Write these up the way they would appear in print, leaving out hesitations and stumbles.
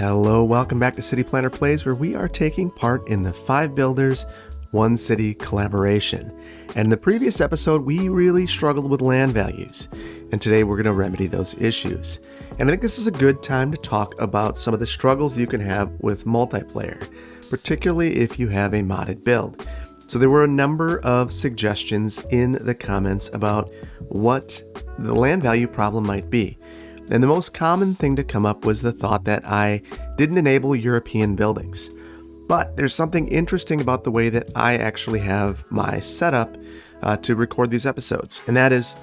Hello, welcome back to City Planner Plays, where we are taking part in the 5 Builders, 1 City collaboration. And in the previous episode, we really struggled with land values. And today we're going to remedy those issues. And I think this is a good time to talk about some of the struggles you can have with multiplayer, particularly if you have a modded build. So there were a number of suggestions in the comments about what the land value problem might be. And the most common thing to come up was the thought that I didn't enable European buildings. But there's something interesting about the way that I actually have my setup to record these episodes. And that is,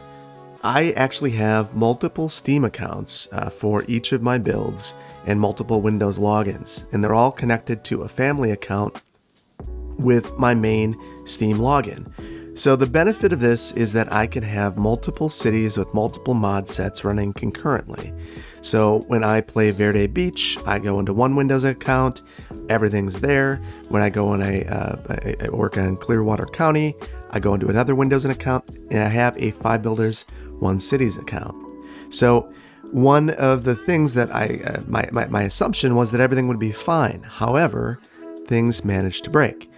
I actually have multiple Steam accounts for each of my builds and multiple Windows logins. And they're all connected to a family account with my main Steam login. So the benefit of this is that I can have multiple cities with multiple mod sets running concurrently. So when I play Verde Beach, I go into one Windows account, everything's there. When I go and I work on Clearwater County, I go into another Windows account, and I have a 5 Builders, 1 Cities account. So one of the things that my assumption was that everything would be fine. However, things managed to break.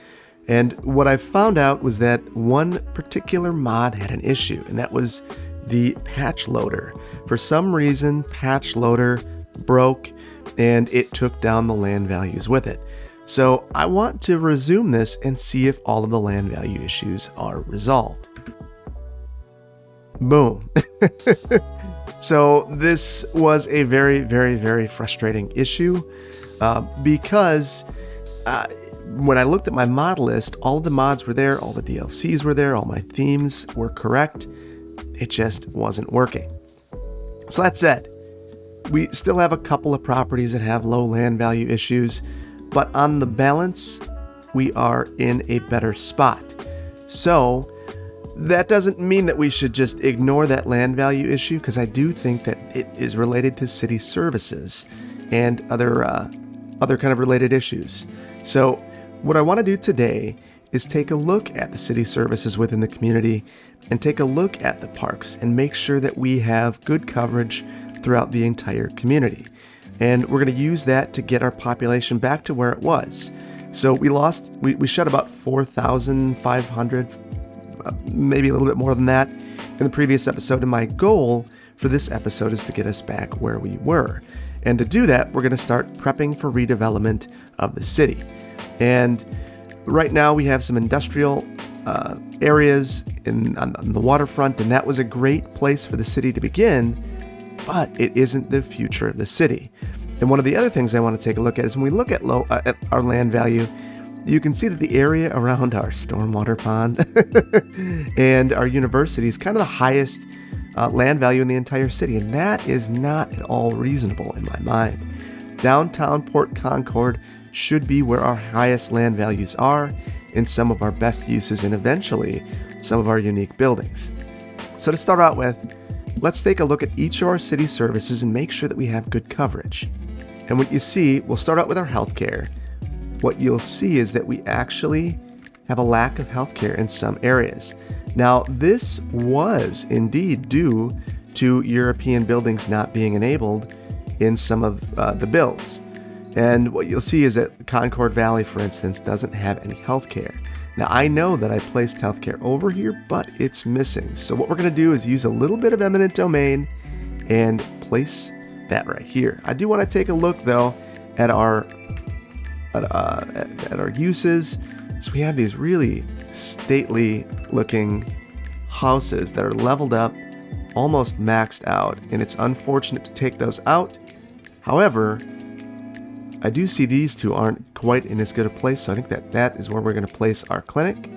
And what I found out was that one particular mod had an issue, and that was the patch loader. For some reason, patch loader broke, and it took down the land values with it. So I want to resume this and see if all of the land value issues are resolved. Boom. So this was a very, very, very frustrating issue because when I looked at my mod list, all of the mods were there, all the DLCs were there, all my themes were correct. It just wasn't working. So that said, we still have a couple of properties that have low land value issues, but on the balance, we are in a better spot. So that doesn't mean that we should just ignore that land value issue, because I do think that it is related to city services and other kind of related issues. So what I want to do today is take a look at the city services within the community and take a look at the parks and make sure that we have good coverage throughout the entire community. And we're going to use that to get our population back to where it was. So we shut about 4,500, maybe a little bit more than that in the previous episode. And my goal for this episode is to get us back where we were. And to do that, we're going to start prepping for redevelopment of the city. And right now we have some industrial areas on the waterfront, and that was a great place for the city to begin, but it isn't the future of the city. And one of the other things I want to take a look at is when we look at our land value, you can see that the area around our stormwater pond and our university is kind of the highest land value in the entire city, and that is not at all reasonable in my mind. Downtown Port Concord should be where our highest land values are in some of our best uses and eventually some of our unique buildings. So to start out with, let's take a look at each of our city services and make sure that we have good coverage. And what you see, we'll start out with our healthcare. What you'll see is that we actually have a lack of healthcare in some areas. Now, this was indeed due to European buildings not being enabled in some of the builds. And what you'll see is that Concord Valley, for instance, doesn't have any healthcare. Now, I know that I placed healthcare over here, but it's missing. So what we're going to do is use a little bit of eminent domain and place that right here. I do want to take a look, though, at our uses. So we have these really stately looking houses that are leveled up, almost maxed out, and it's unfortunate to take those out. However, I do see these two aren't quite in as good a place, so I think that is where we're going to place our clinic.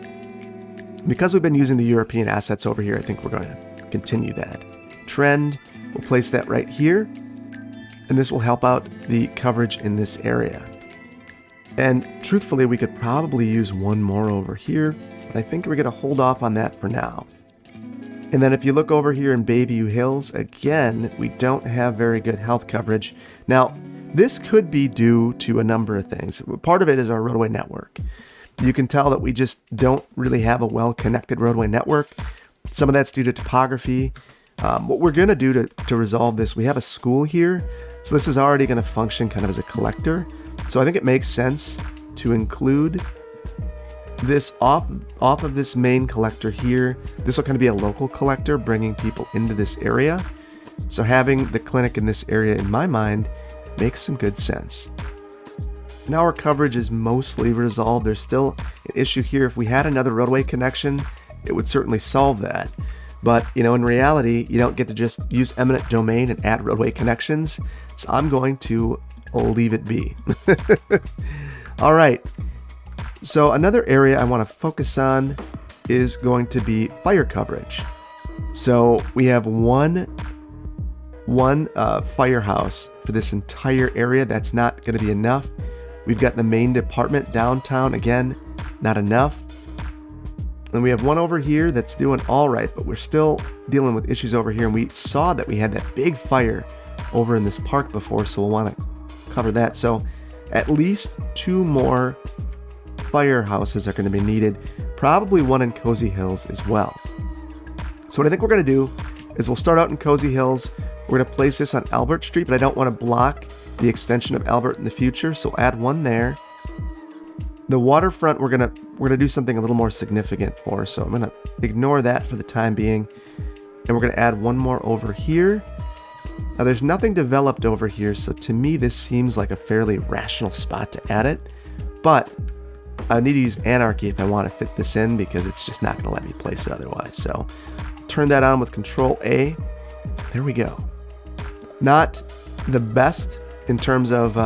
Because we've been using the European assets over here, I think we're going to continue that trend. We'll place that right here, and this will help out the coverage in this area. And truthfully, we could probably use one more over here, but I think we're going to hold off on that for now. And then if you look over here in Bayview Hills, again, we don't have very good health coverage. Now, this could be due to a number of things. Part of it is our roadway network. You can tell that we just don't really have a well-connected roadway network. Some of that's due to topography. What we're going to do to resolve this, we have a school here. So this is already going to function kind of as a collector. So I think it makes sense to include this off of this main collector here. This will kind of be a local collector bringing people into this area. So having the clinic in this area, in my mind, makes some good sense. Now our coverage is mostly resolved. There's still an issue here. If we had another roadway connection, it would certainly solve that. But, in reality, you don't get to just use eminent domain and add roadway connections. So I'm going to leave it be. All right. So another area I want to focus on is going to be fire coverage. So we have one firehouse for this entire area. That's not going to be enough. We've got the main department downtown. Again, not enough. And we have one over here that's doing all right, but we're still dealing with issues over here. And we saw that we had that big fire over in this park before, so we'll want to cover that. So at least 2 more firehouses are going to be needed, probably one in Cozy Hills as well. So what I think we're going to do is we'll start out in Cozy Hills. We're going to place this on Albert Street, but I don't want to block the extension of Albert in the future, so add one there. The waterfront, we're gonna do something a little more significant for, so I'm gonna ignore that for the time being, and we're gonna add one more over here. Now there's nothing developed over here, so to me this seems like a fairly rational spot to add it, but I need to use Anarchy if I want to fit this in, because it's just not gonna let me place it otherwise. So turn that on with Control A. There we go. Not the best in terms of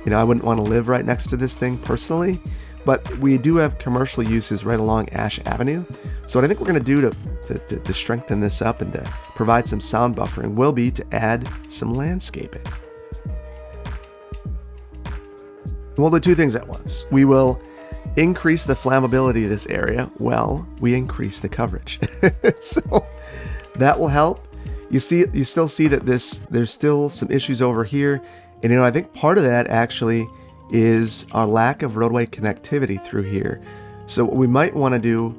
I wouldn't want to live right next to this thing personally, but we do have commercial uses right along Ash Avenue. So what I think we're going to do to strengthen this up and to provide some sound buffering will be to add some landscaping. We'll do 2 things at once. We will increase the flammability of this area while we increase the coverage. So that will help. You still see that there's still some issues over here. And I think part of that actually is our lack of roadway connectivity through here. So what we might want to do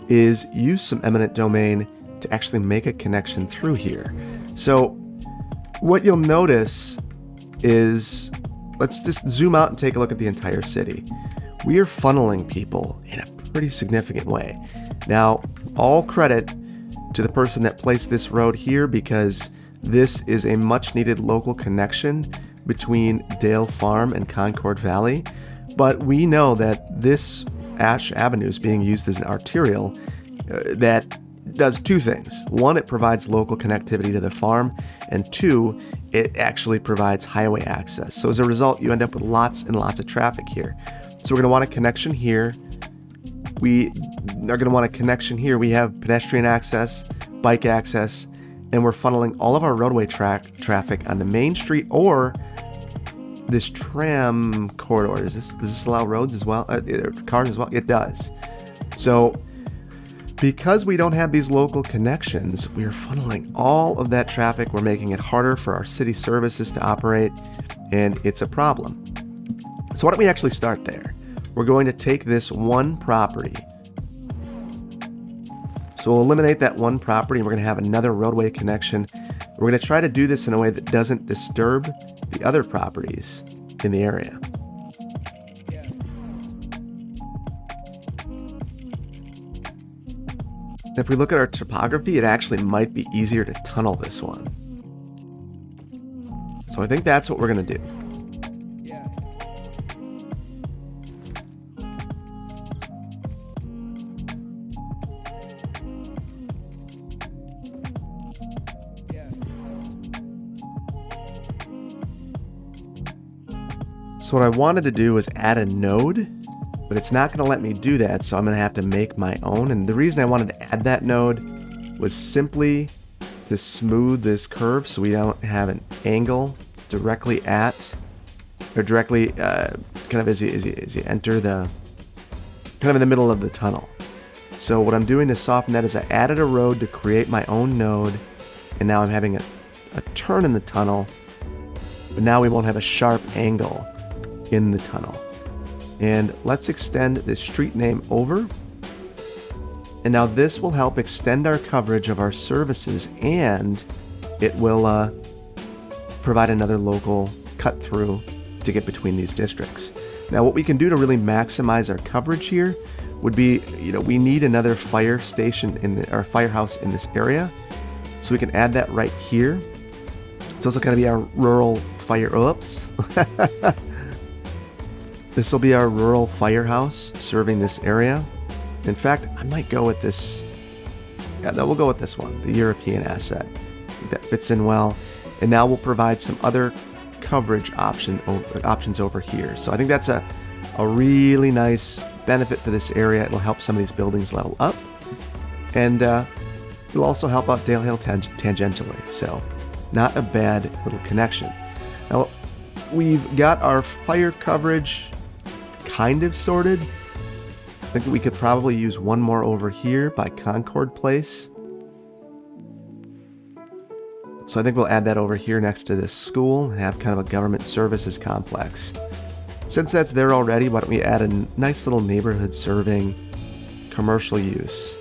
is use some eminent domain to actually make a connection through here. So what you'll notice is, let's just zoom out and take a look at the entire city. We are funneling people in a pretty significant way. Now, all credit to the person that placed this road here, because this is a much needed local connection between Dale Farm and Concord Valley, but we know that this Ash Avenue is being used as an arterial that does 2 things. 1, it provides local connectivity to the farm, and 2, it actually provides highway access. So as a result, you end up with lots and lots of traffic here. So we're going to want a connection here. We are going to want a connection here. We have pedestrian access, bike access, and we're funneling all of our roadway traffic on the main street or this tram corridor. Does this allow roads as well? Cars as well? It does. So because we don't have these local connections, we are funneling all of that traffic. We're making it harder for our city services to operate, and it's a problem. So why don't we actually start there? We're going to take this one property. So we'll eliminate that one property, and we're going to have another roadway connection. We're going to try to do this in a way that doesn't disturb the other properties in the area. If we look at our topography, it actually might be easier to tunnel this one. So I think that's what we're going to do. So what I wanted to do was add a node, but it's not going to let me do that, so I'm going to have to make my own. And the reason I wanted to add that node was simply to smooth this curve so we don't have an angle directly at, or directly kind of as you enter the, kind of in the middle of the tunnel. So what I'm doing to soften that is I added a road to create my own node, and now I'm having a turn in the tunnel, but now we won't have a sharp angle in the tunnel. And let's extend the street name over. And now this will help extend our coverage of our services, and it will provide another local cut through to get between these districts. Now what we can do to really maximize our coverage here would be, we need another fire station or firehouse in this area. So we can add that right here. It's also going to be our rural fire, oops. This will be our rural firehouse serving this area. In fact, I might go with this. Yeah, no, we'll go with this one, the European asset. I think that fits in well. And now we'll provide some other coverage options over here. So I think that's a really nice benefit for this area. It'll help some of these buildings level up. And it'll also help out Dale Hill tangentially. So not a bad little connection. Now, we've got our fire coverage kind of sorted. I think we could probably use one more over here by Concord Place. So I think we'll add that over here next to this school and have kind of a government services complex. Since that's there already, why don't we add a nice little neighborhood serving commercial use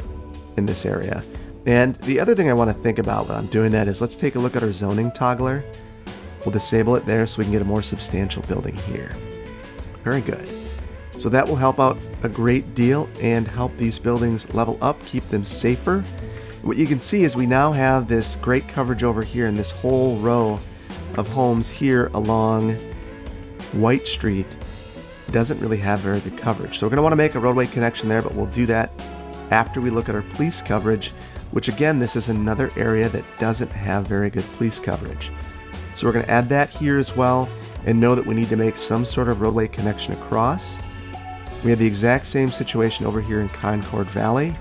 in this area. And the other thing I want to think about when I'm doing that is let's take a look at our zoning toggler. We'll disable it there so we can get a more substantial building here. Very good. So that will help out a great deal and help these buildings level up, keep them safer. What you can see is we now have this great coverage over here in this whole row of homes here along White Street. Doesn't really have very good coverage. So we're going to want to make a roadway connection there, but we'll do that after we look at our police coverage, which again, this is another area that doesn't have very good police coverage. So we're going to add that here as well and know that we need to make some sort of roadway connection across. We have the exact same situation over here in Concord Valley.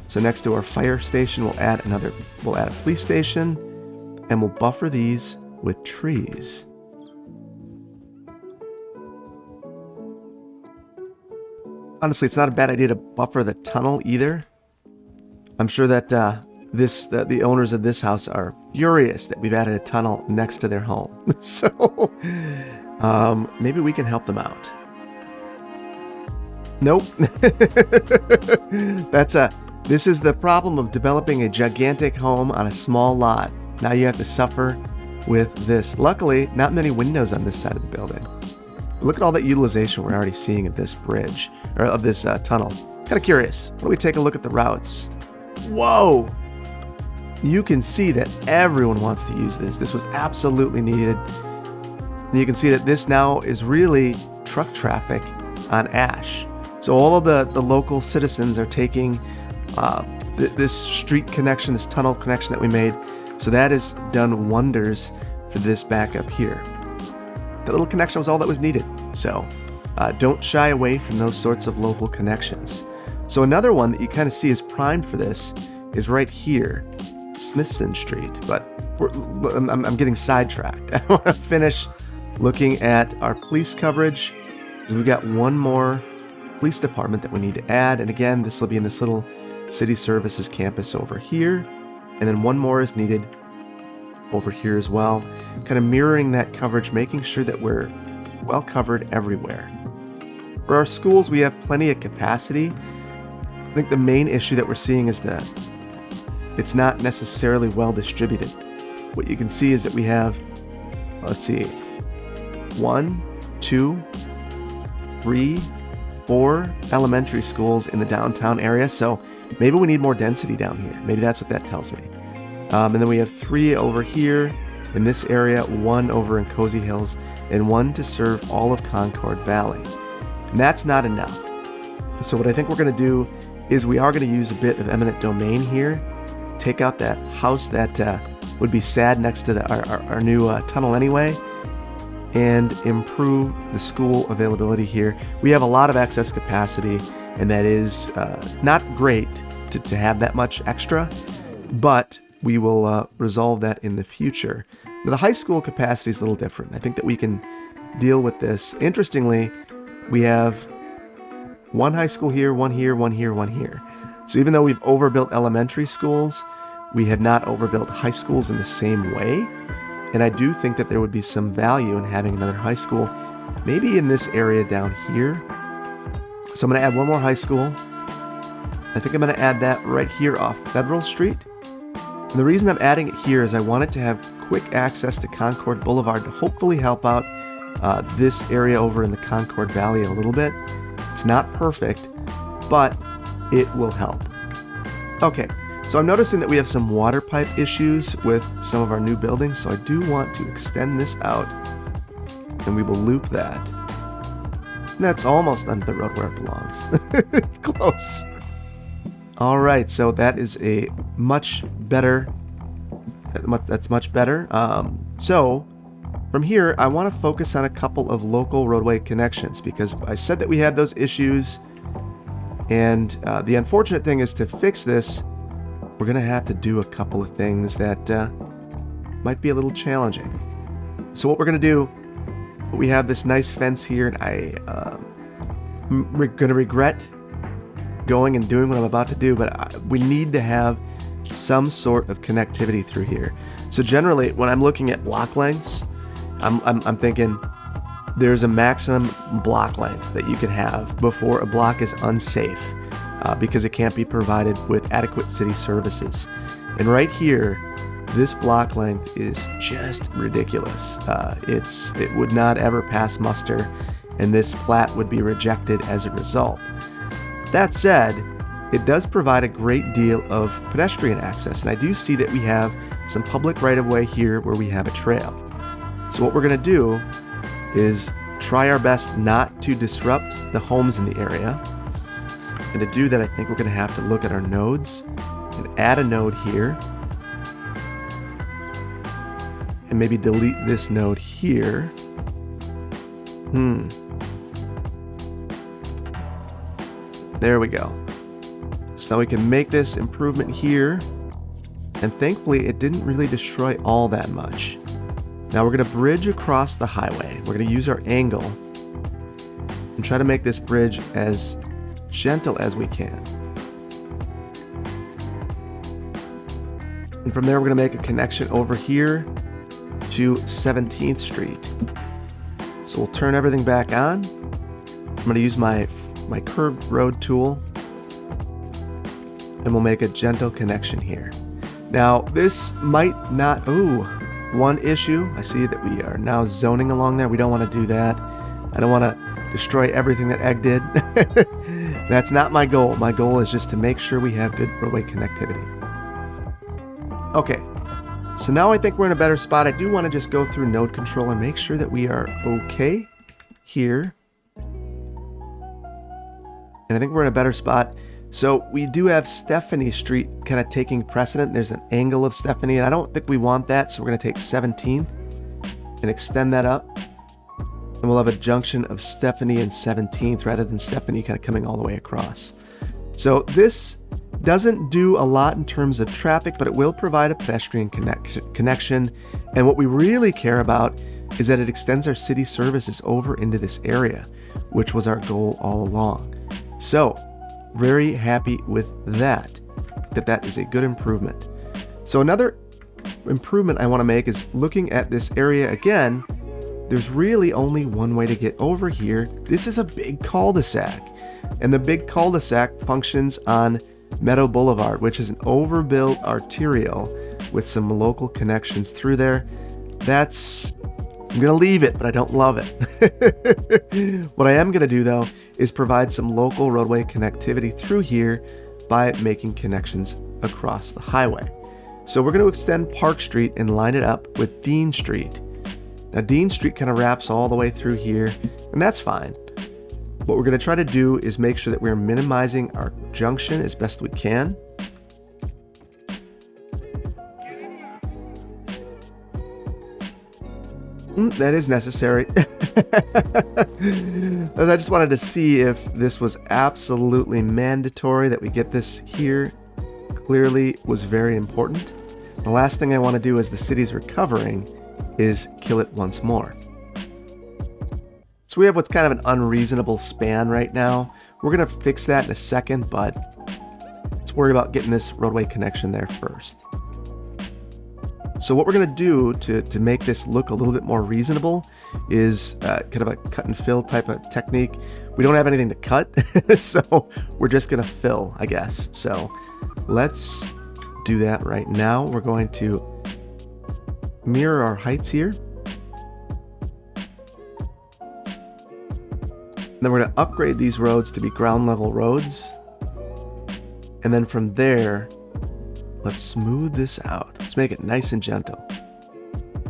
So next to our fire station, we'll add a police station, and we'll buffer these with trees. Honestly, it's not a bad idea to buffer the tunnel either. I'm sure that the owners of this house are furious that we've added a tunnel next to their home. So maybe we can help them out. Nope. This is the problem of developing a gigantic home on a small lot. Now you have to suffer with this. Luckily, not many windows on this side of the building. But look at all that utilization we're already seeing of this bridge, or of this tunnel. Kind of curious. Why don't we take a look at the routes? Whoa! You can see that everyone wants to use this. This was absolutely needed. And you can see that this now is really truck traffic on Ash. So all of the local citizens are taking this street connection, this tunnel connection that we made. So that has done wonders for this backup here. That little connection was all that was needed. So don't shy away from those sorts of local connections. So another one that you kind of see is primed for this is right here, Smithson Street. But I'm getting sidetracked. I want to finish looking at our police coverage. So we've got one more police department that we need to add. And again, this will be in this little city services campus over here. And then one more is needed over here as well. Kind of mirroring that coverage, making sure that we're well covered everywhere. For our schools, we have plenty of capacity. I think the main issue that we're seeing is that it's not necessarily well distributed. What you can see is that we have, let's see, 1, 2, 3, 4 elementary schools in the downtown area. So maybe we need more density down here. Maybe that's what that tells me. And then we have 3 over here in this area, 1 over in Cozy Hills, and 1 to serve all of Concord Valley. And that's not enough. So what I think we're going to do is we are going to use a bit of eminent domain here. Take out that house that would be sad next to our new tunnel anyway, and improve the school availability here. We have a lot of excess capacity, and that is not great to have that much extra, but we will resolve that in the future. But the high school capacity is a little different. I think that we can deal with this. Interestingly, we have 1 high school here, 1 here, 1 here, 1 here. So even though we've overbuilt elementary schools, we have not overbuilt high schools in the same way. And I do think that there would be some value in having another high school, maybe in this area down here. So I'm going to add 1 more high school. I think I'm going to add that right here off Federal Street. And the reason I'm adding it here is I want it to have quick access to Concord Boulevard to hopefully help out this area over in the Concord Valley a little bit. It's not perfect, but it will help. Okay, so I'm noticing that we have some water pipe issues with some of our new buildings, so I do want to extend this out, and we will loop that. And that's almost under the road where it belongs. It's close. All right, so that is a much better. That's much better. So from here, I want to focus on a couple of local roadway connections because I said that we had those issues. And the unfortunate thing is to fix this, we're going to have to do a couple of things that might be a little challenging. So what we're going to do, we have this nice fence here, and I'm going to regret going and doing what I'm about to do, but we need to have some sort of connectivity through here. So generally, when I'm looking at block lengths, I'm thinking there's a maximum block length that you can have before a block is unsafe because it can't be provided with adequate city services. And right here, this block length is just ridiculous. It would not ever pass muster, and this plat would be rejected as a result. That said, it does provide a great deal of pedestrian access, and I do see that we have some public right-of-way here where we have a trail. So what we're going to do is try our best not to disrupt the homes in the area. And to do that, I think we're going to have to look at our nodes and add a node here. And maybe delete this node here. There we go. So now we can make this improvement here. And thankfully, it didn't really destroy all that much. Now we're going to bridge across the highway. We're going to use our angle and try to make this bridge as gentle as we can. And from there, we're going to make a connection over here to 17th Street. So we'll turn everything back on. I'm going to use my curved road tool, and we'll make a gentle connection here. Now, this might not, one issue. I see that we are now zoning along there. We don't want to do that. I don't want to destroy everything that Egg did. That's not my goal. My goal is just to make sure we have good roadway connectivity. Okay, so now I think we're in a better spot. I do want to just go through node control and make sure that we are okay here. And I think we're in a better spot. So we do have Stephanie Street kind of taking precedent. There's an angle of Stephanie, and I don't think we want that. So we're going to take 17th and extend that up. And we'll have a junction of Stephanie and 17th rather than Stephanie kind of coming all the way across. So this doesn't do a lot in terms of traffic, but it will provide a pedestrian connection. And what we really care about is that it extends our city services over into this area, which was our goal all along. So very happy with that is a good improvement. So another improvement I want to make is looking at this area again. There's really only one way to get over here. This is a big cul-de-sac, and the big cul-de-sac functions on Meadow Boulevard, which is an overbuilt arterial with some local connections through there. I'm gonna leave it, but I don't love it. What I am gonna do though is provide some local roadway connectivity through here by making connections across the highway. So we're gonna extend Park Street and line it up with Dean Street. Now Dean Street kind of wraps all the way through here, and that's fine. What we're gonna try to do is make sure that we're minimizing our junction as best we can. That is necessary. I just wanted to see if this was absolutely mandatory that we get this here. Clearly was very important. The last thing I want to do as the city's recovering is kill it once more. So we have what's kind of an unreasonable span right now. We're going to fix that in a second, but let's worry about getting this roadway connection there first. So what we're going to do to make this look a little bit more reasonable is kind of a cut and fill type of technique. We don't have anything to cut, so we're just going to fill, I guess. So let's do that right now. We're going to mirror our heights here. Then we're going to upgrade these roads to be ground level roads. And then from there, let's smooth this out. Let's make it nice and gentle.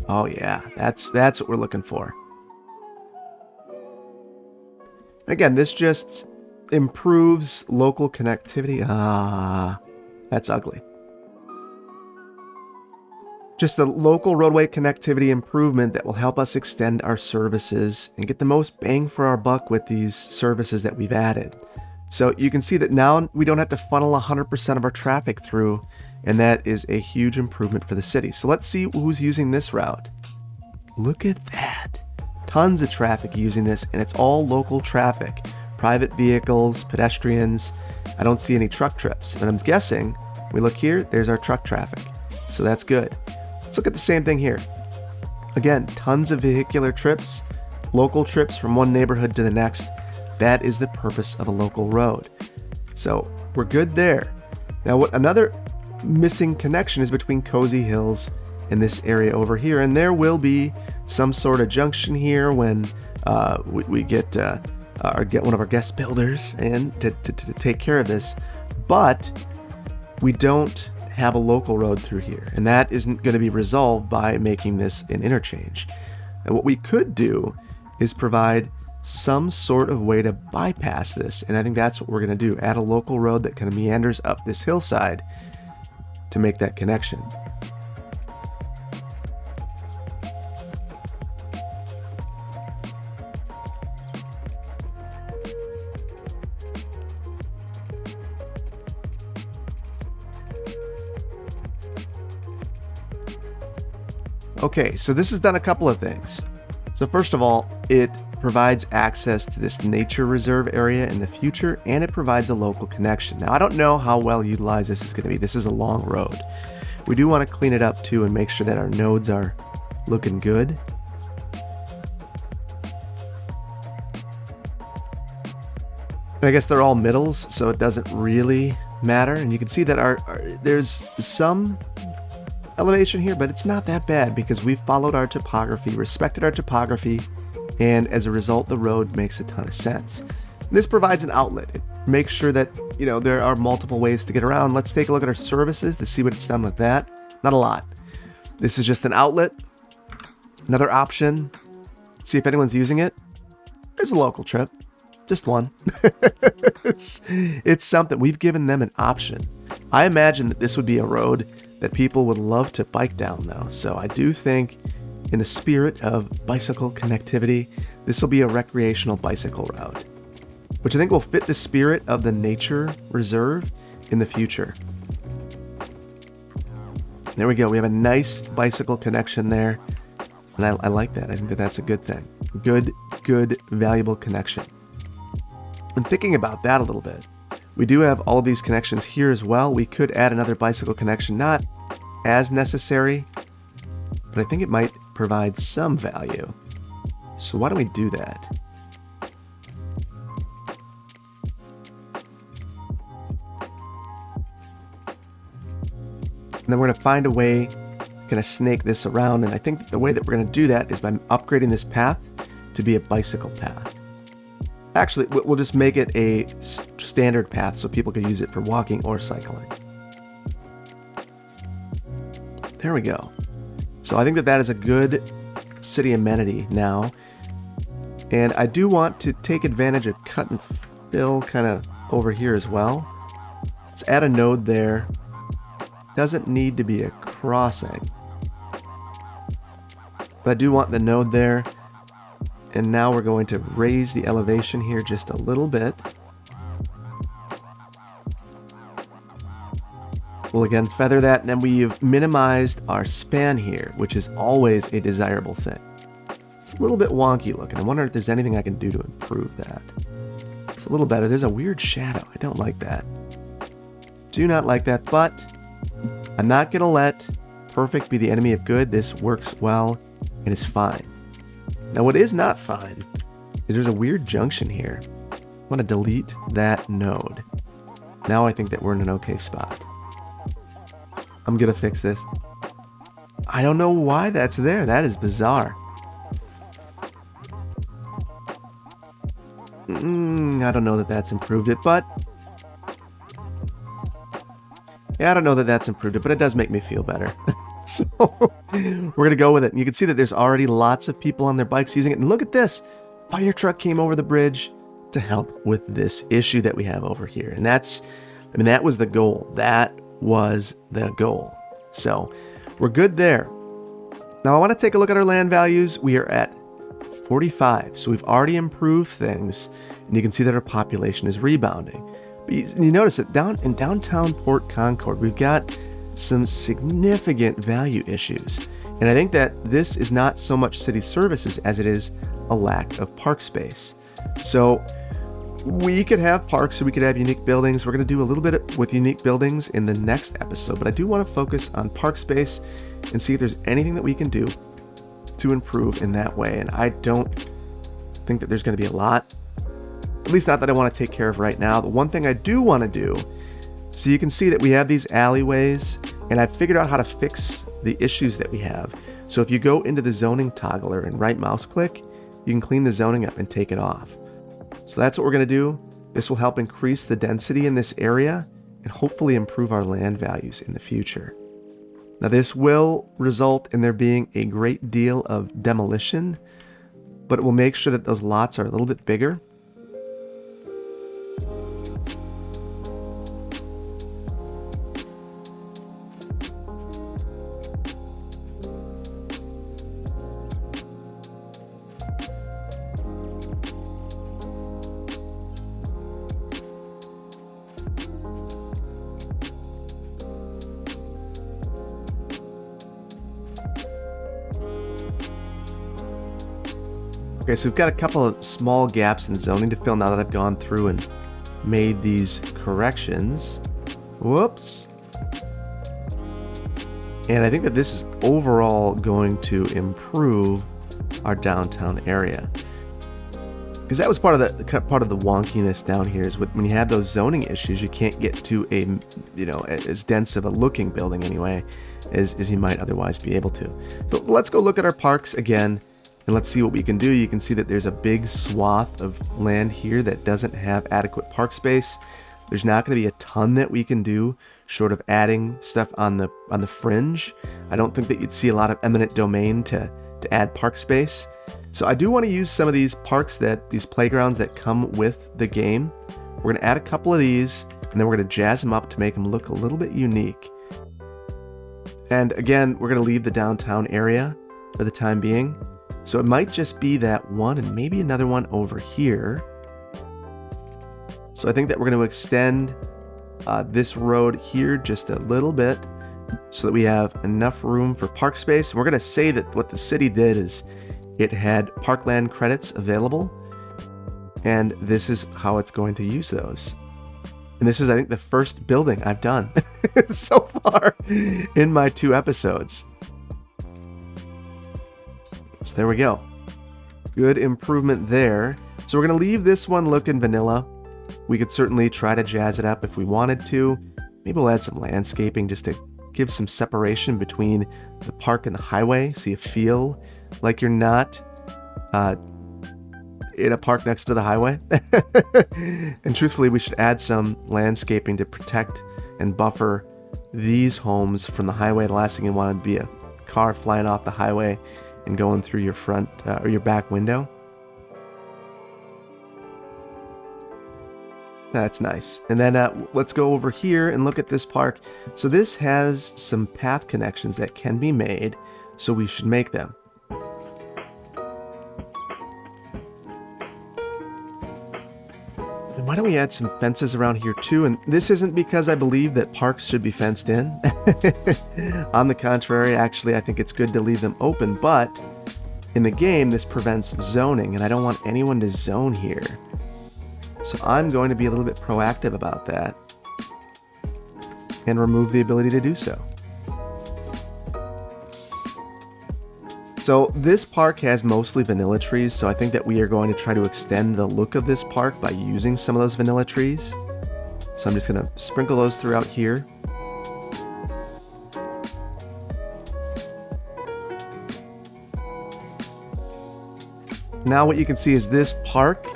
Oh yeah, that's what we're looking for. Again, this just improves local connectivity. Ah, that's ugly. Just the local roadway connectivity improvement that will help us extend our services and get the most bang for our buck with these services that we've added. So you can see that now we don't have to funnel 100% of our traffic through, and that is a huge improvement for the city. So let's see who's using this route. Look at that. Tons of traffic using this, and it's all local traffic. Private vehicles, pedestrians. I don't see any truck trips. And I'm guessing, we look here, there's our truck traffic. So that's good. Let's look at the same thing here. Again, tons of vehicular trips, local trips from one neighborhood to the next. That is the purpose of a local road. So we're good there. Now, what another missing connection is between Cozy Hills and this area over here, and there will be some sort of junction here when we get one of our guest builders in to take care of this. But we don't have a local road through here, and that isn't going to be resolved by making this an interchange. And what we could do is provide some sort of way to bypass this, and I think that's what we're going to do. Add a local road that kind of meanders up this hillside to make that connection. Okay, so this has done a couple of things. So first of all, it provides access to this nature reserve area in the future, and it provides a local connection. Now, I don't know how well utilized this is going to be. This is a long road. We do want to clean it up too and make sure that our nodes are looking good. And I guess they're all middles, so it doesn't really matter. And you can see that there's some elevation here, but it's not that bad because we've followed our topography, respected our topography, and as a result, the road makes a ton of sense. This provides an outlet. It makes sure that, there are multiple ways to get around. Let's take a look at our services to see what it's done with that. Not a lot. This is just an outlet. Another option. See if anyone's using it. There's a local trip. Just one. It's something. We've given them an option. I imagine that this would be a road that people would love to bike down, though. So I do think, in the spirit of bicycle connectivity, this will be a recreational bicycle route, which I think will fit the spirit of the nature reserve in the future. There we go. We have a nice bicycle connection there, and I like that. I think that that's a good thing. Good, valuable connection. And thinking about that a little bit, we do have all of these connections here as well. We could add another bicycle connection, not as necessary, but I think it might provide some value. So why don't we do that? And then we're going to find a way to kind of snake this around. And I think the way that we're going to do that is by upgrading this path to be a bicycle path. Actually, we'll just make it a standard path so people can use it for walking or cycling. There we go. So I think that is a good city amenity now. And I do want to take advantage of cut and fill kind of over here as well. Let's add a node there. Doesn't need to be a crossing. But I do want the node there. And now we're going to raise the elevation here just a little bit. We'll again feather that, and then we've minimized our span here, which is always a desirable thing. It's a little bit wonky looking. I wonder if there's anything I can do to improve that. It's a little better. There's a weird shadow. I don't like that. Do not like that, but I'm not going to let perfect be the enemy of good. This works well and is fine. Now, what is not fine is there's a weird junction here. I want to delete that node. Now I think that we're in an okay spot. I'm going to fix this. I don't know why that's there. That is bizarre. I don't know that that's improved it, but... Yeah, I don't know that that's improved it, but it does make me feel better. So, we're going to go with it. And you can see that there's already lots of people on their bikes using it. And look at this. Fire truck came over the bridge to help with this issue that we have over here. And that was the goal. That was the goal. So, we're good there. Now, I want to take a look at our land values. We are at 45. So, we've already improved things. And you can see that our population is rebounding. But you notice that in downtown Port Concord, we've got some significant value issues. And I think that this is not so much city services as it is a lack of park space. So we could have parks or we could have unique buildings. We're going to do a little bit with unique buildings in the next episode, but I do want to focus on park space and see if there's anything that we can do to improve in that way. And I don't think that there's going to be a lot, at least not that I want to take care of right now. The one thing I do want to do, so you can see that we have these alleyways, and I've figured out how to fix the issues that we have. So if you go into the zoning toggler and right mouse click, you can clean the zoning up and take it off. So that's what we're going to do. This will help increase the density in this area and hopefully improve our land values in the future. Now this will result in there being a great deal of demolition, but it will make sure that those lots are a little bit bigger. Okay, so we've got a couple of small gaps in zoning to fill now that I've gone through and made these corrections. Whoops. And I think that this is overall going to improve our downtown area. Because that was part of the wonkiness down here is when you have those zoning issues, you can't get to a, as dense of a looking building anyway as you might otherwise be able to. But let's go look at our parks again. And let's see what we can do. You can see that there's a big swath of land here that doesn't have adequate park space. There's not going to be a ton that we can do short of adding stuff on the fringe. I don't think that you'd see a lot of eminent domain to add park space. So I do want to use some of these these playgrounds that come with the game. We're going to add a couple of these, and then we're going to jazz them up to make them look a little bit unique. And again, we're going to leave the downtown area for the time being. So it might just be that one and maybe another one over here. So I think that we're going to extend this road here just a little bit so that we have enough room for park space. And we're going to say that what the city did is it had parkland credits available. And this is how it's going to use those. And this is, I think, the first building I've done so far in my 2 episodes. So there we go. Good improvement there. So we're going to leave this one looking vanilla. We could certainly try to jazz it up if we wanted to. Maybe we'll add some landscaping just to give some separation between the park and the highway so you feel like you're not in a park next to the highway. And truthfully, we should add some landscaping to protect and buffer these homes from the highway. The last thing you want to be a car flying off the highway and going through your front or your back window. That's nice. And then let's go over here and look at this park. So this has some path connections that can be made, so we should make them. And why don't we add some fences around here too? And this isn't because I believe that parks should be fenced in. On the contrary, actually, I think it's good to leave them open, but in the game, this prevents zoning, and I don't want anyone to zone here. So I'm going to be a little bit proactive about that and remove the ability to do so. So this park has mostly vanilla trees, so I think that we are going to try to extend the look of this park by using some of those vanilla trees. So I'm just going to sprinkle those throughout here. Now what you can see is this park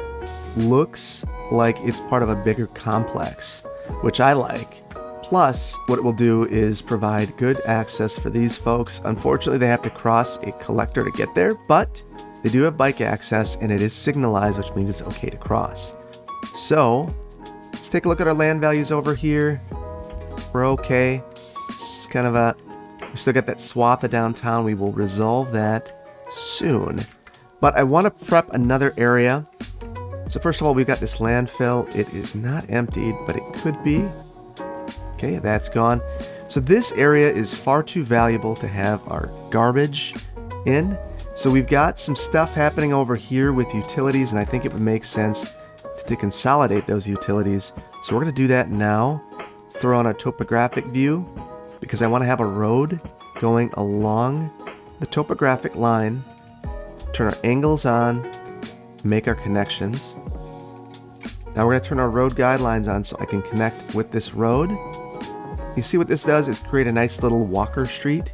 looks like it's part of a bigger complex, which I like. Plus, what it will do is provide good access for these folks. Unfortunately, they have to cross a collector to get there, but they do have bike access and it is signalized, which means it's okay to cross. So let's take a look at our land values over here. We're okay. It's kind of we still got that swath of downtown. We will resolve that soon. But I want to prep another area. So first of all, we've got this landfill. It is not emptied, but it could be. Okay, that's gone. So this area is far too valuable to have our garbage in. So we've got some stuff happening over here with utilities, and I think it would make sense to consolidate those utilities. So we're going to do that now. Let's throw on a topographic view because I want to have a road going along the topographic line. Turn our angles on, make our connections. Now we're going to turn our road guidelines on so I can connect with this road. You see what this does is create a nice little walker street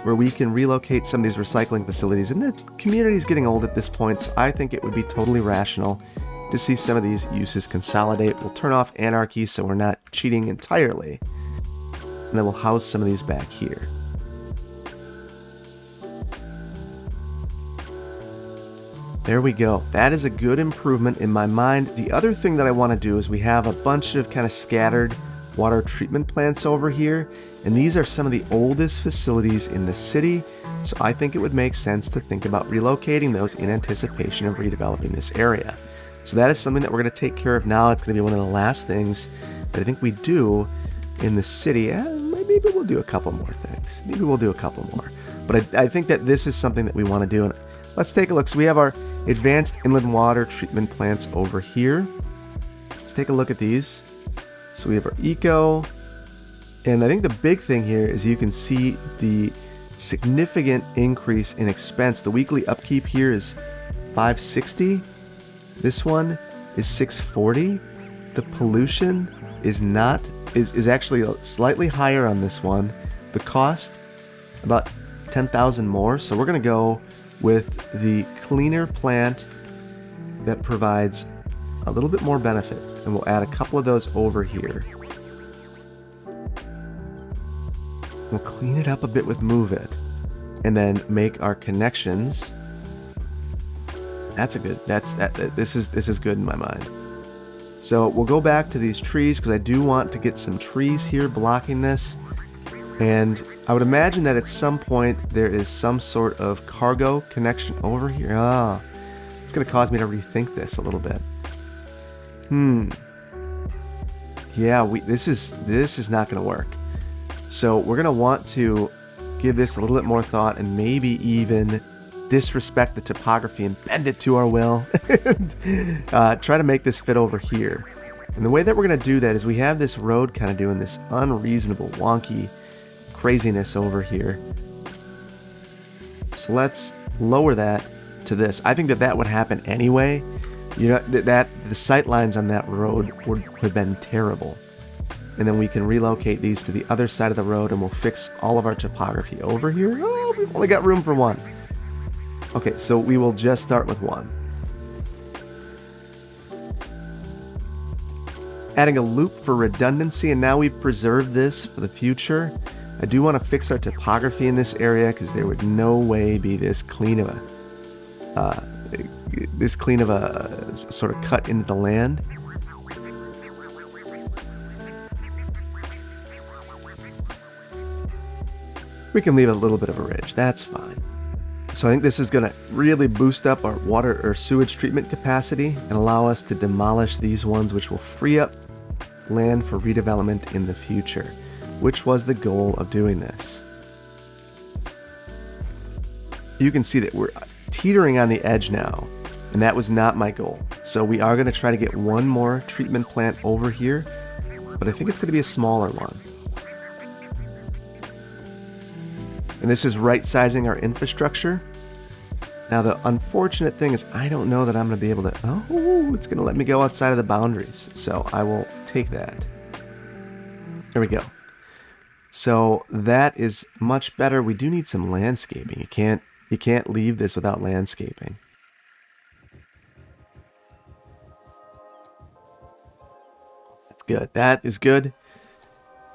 where we can relocate some of these recycling facilities. And the community is getting old at this point, so I think it would be totally rational to see some of these uses consolidate. We'll turn off anarchy so we're not cheating entirely. And then we'll house some of these back here. There we go. That is a good improvement in my mind. The other thing that I want to do is we have a bunch of kind of scattered water treatment plants over here, and these are some of the oldest facilities in the city, so I think it would make sense to think about relocating those in anticipation of redeveloping this area. So that is something that we're going to take care of now. It's going to be one of the last things that I think we do in the city. Maybe we'll do a couple more things. Maybe we'll do a couple more. But I think that this is something that we want to do. And let's take a look. So we have our advanced inland water treatment plants over here. Let's take a look at these. So we have our eco, and I think the big thing here is you can see the significant increase in expense. The weekly upkeep here is $560. This one is $640. The pollution is actually slightly higher on this one. The cost about $10,000 more. So we're gonna go with the cleaner plant that provides a little bit more benefit. And we'll add a couple of those over here. We'll clean it up a bit with Move It. And then make our connections. This is good in my mind. So we'll go back to these trees because I do want to get some trees here blocking this. And I would imagine that at some point there is some sort of cargo connection over here. It's going to cause me to rethink this a little bit. Yeah, this is not going to work. So we're going to want to give this a little bit more thought and maybe even disrespect the topography and bend it to our will. And, try to make this fit over here. And the way that we're going to do that is we have this road kind of doing this unreasonable, wonky craziness over here. So let's lower that to this. I think that would happen anyway. You know, that the sight lines on that road would have been terrible. And then we can relocate these to the other side of the road and we'll fix all of our topography over here. Oh, we've only got room for one. Okay, so we will just start with one. Adding a loop for redundancy, and now we've preserved this for the future. I do want to fix our topography in this area because there would no way be this clean of a sort of cut into the land. We can leave a little bit of a ridge, that's fine. So I think this is going to really boost up our water or sewage treatment capacity and allow us to demolish these ones, which will free up land for redevelopment in the future, which was the goal of doing this. You can see that we're teetering on the edge now, and that was not my goal. So we are going to try to get one more treatment plant over here, but I think it's going to be a smaller one. And this is right sizing our infrastructure. Now, the unfortunate thing is I don't know that I'm going to be able to... Oh, it's going to let me go outside of the boundaries. So I will take that. There we go. So that is much better. We do need some landscaping. You can't leave this without landscaping. That's good. That is good.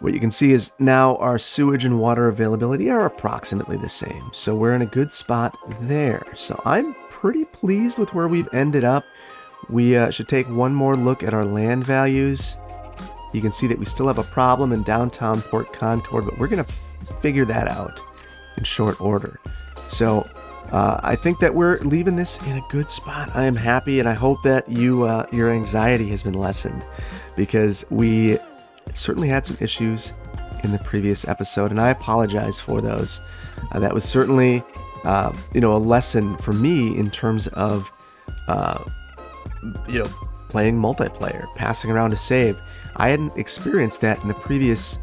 What you can see is now our sewage and water availability are approximately the same. So we're in a good spot there. So I'm pretty pleased with where we've ended up. We should take one more look at our land values. You can see that we still have a problem in downtown Port Concord, but we're going to figure that out in short order. So I think that we're leaving this in a good spot. I am happy, and I hope that your anxiety has been lessened, because we certainly had some issues in the previous episode, and I apologize for those. That was certainly, a lesson for me in terms of, playing multiplayer, passing around a save. I hadn't experienced that in the previous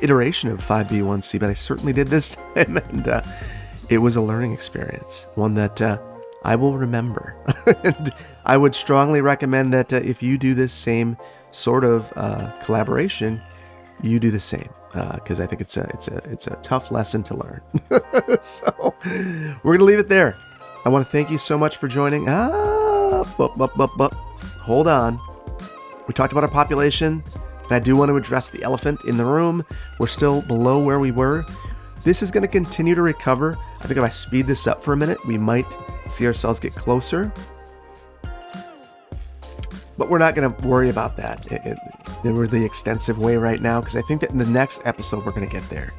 iteration of 5B1C, but I certainly did this time, and it was a learning experience, one that I will remember. And I would strongly recommend that if you do this same sort of collaboration, you do the same, because I think it's a tough lesson to learn. So we're gonna leave it there. I want to thank you so much for joining. Hold on. We talked about our population, and I do want to address the elephant in the room. We're still below where we were. This is going to continue to recover. I think if I speed this up for a minute, we might see ourselves get closer. But we're not going to worry about that in a really extensive way right now, because I think that in the next episode, we're going to get there.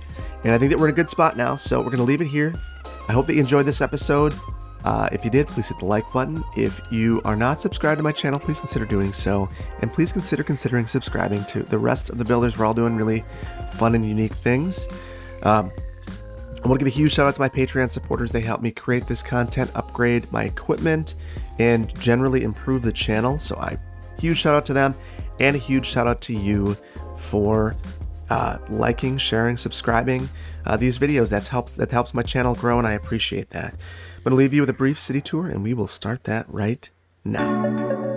And I think that we're in a good spot now, so we're going to leave it here. I hope that you enjoyed this episode. If you did, please hit the like button. If you are not subscribed to my channel, please consider doing so. And please considering subscribing to the rest of the builders. We're all doing really fun and unique things. I want to give a huge shout out to my Patreon supporters. They help me create this content, upgrade my equipment, and generally improve the channel. So huge shout out to them, and a huge shout out to you for liking, sharing, subscribing these videos. That helps my channel grow, and I appreciate that. I'm going to leave you with a brief city tour, and we will start that right now.